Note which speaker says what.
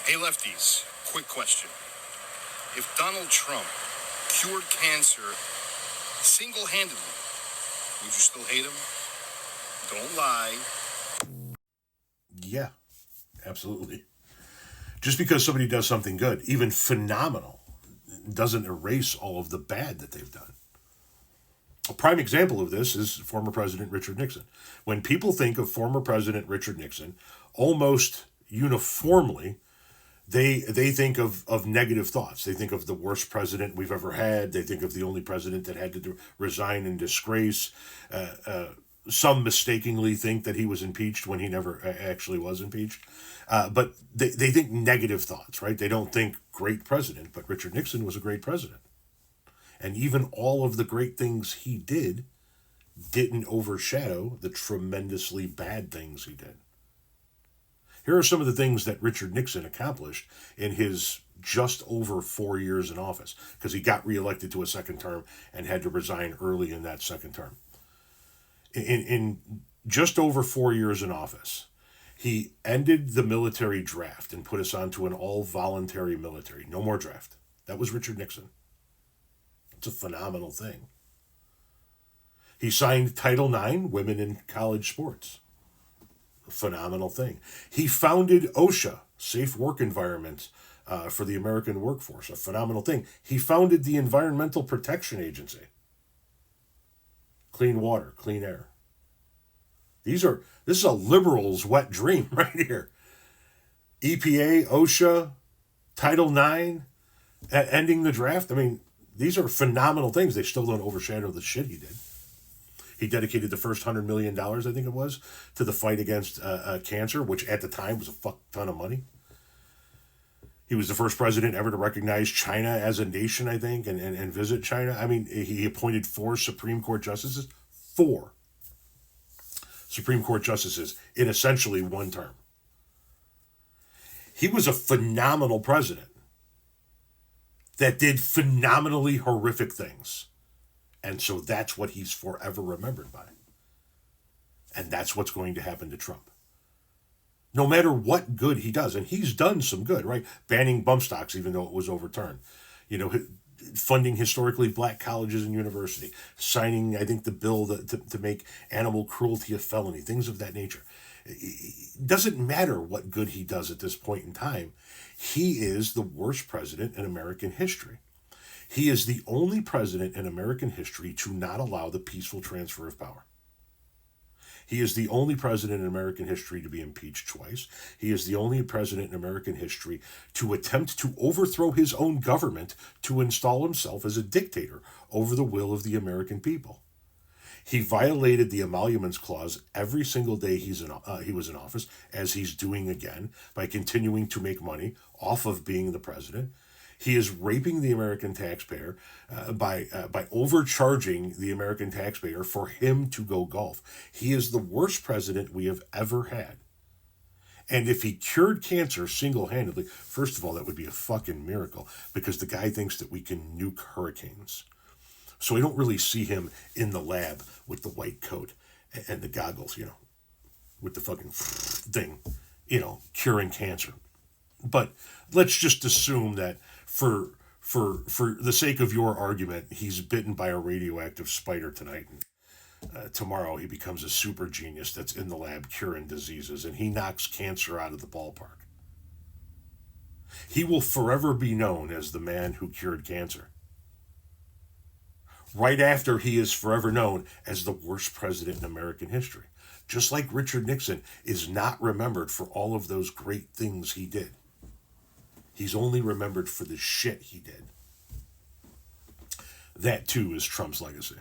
Speaker 1: Hey, lefties, quick question. If Donald Trump cured cancer single-handedly, would you still hate him? Don't lie.
Speaker 2: Yeah, absolutely. Just because somebody does something good, even phenomenal, doesn't erase all of the bad that they've done. A prime example of this is former President Richard Nixon. When people think of former President Richard Nixon, almost uniformly, they think of negative thoughts. They think of the worst president we've ever had. They think of the only president that had to resign in disgrace. Some mistakenly think that he was impeached when he never actually was impeached. But they think negative thoughts, right? They don't think great president, but Richard Nixon was a great president. And even all of the great things he didn't overshadow the tremendously bad things he did. Here are some of the things that Richard Nixon accomplished in his just over 4 years in office, because he got reelected to a second term and had to resign early in that second term. In just over 4 years in office, he ended the military draft and put us onto an all-voluntary military. No more draft. That was Richard Nixon. It's a phenomenal thing. He signed Title IX, Women in College Sports. A phenomenal thing. He founded OSHA, Safe Work Environments for the American Workforce. A phenomenal thing. He founded the Environmental Protection Agency. Clean water, clean air. This is a liberal's wet dream right here. EPA, OSHA, Title IX, ending the draft. I mean, these are phenomenal things. They still don't overshadow the shit he did. He dedicated the first $100 million, I think it was, to the fight against cancer, which at the time was a fuck ton of money. He was the first president ever to recognize China as a nation, I think, and visit China. I mean, he appointed 4 Supreme Court justices. 4 Supreme Court justices in essentially one term. He was a phenomenal president that did phenomenally horrific things. And so that's what he's forever remembered by. And that's what's going to happen to Trump. No matter what good he does, and he's done some good, right? Banning bump stocks, even though it was overturned. You know, funding historically black colleges and university. Signing, I think, the bill to make animal cruelty a felony. Things of that nature. It doesn't matter what good he does at this point in time. He is the worst president in American history. He is the only president in American history to not allow the peaceful transfer of power. He is the only president in American history to be impeached twice. He is the only president in American history to attempt to overthrow his own government to install himself as a dictator over the will of the American people. He violated the emoluments clause every single day he was in office, as he's doing again, by continuing to make money off of being the president. He is raping the American taxpayer by overcharging the American taxpayer for him to go golf. He is the worst president we have ever had. And if he cured cancer single-handedly, first of all, that would be a fucking miracle, because the guy thinks that we can nuke hurricanes. So I don't really see him in the lab with the white coat and the goggles, you know, with the fucking thing, you know, curing cancer. But let's just assume that for the sake of your argument, he's bitten by a radioactive spider tonight. And tomorrow he becomes a super genius that's in the lab curing diseases, and he knocks cancer out of the ballpark. He will forever be known as the man who cured cancer. Right after he is forever known as the worst president in American history. Just like Richard Nixon is not remembered for all of those great things he did. He's only remembered for the shit he did. That, too, is Trump's legacy.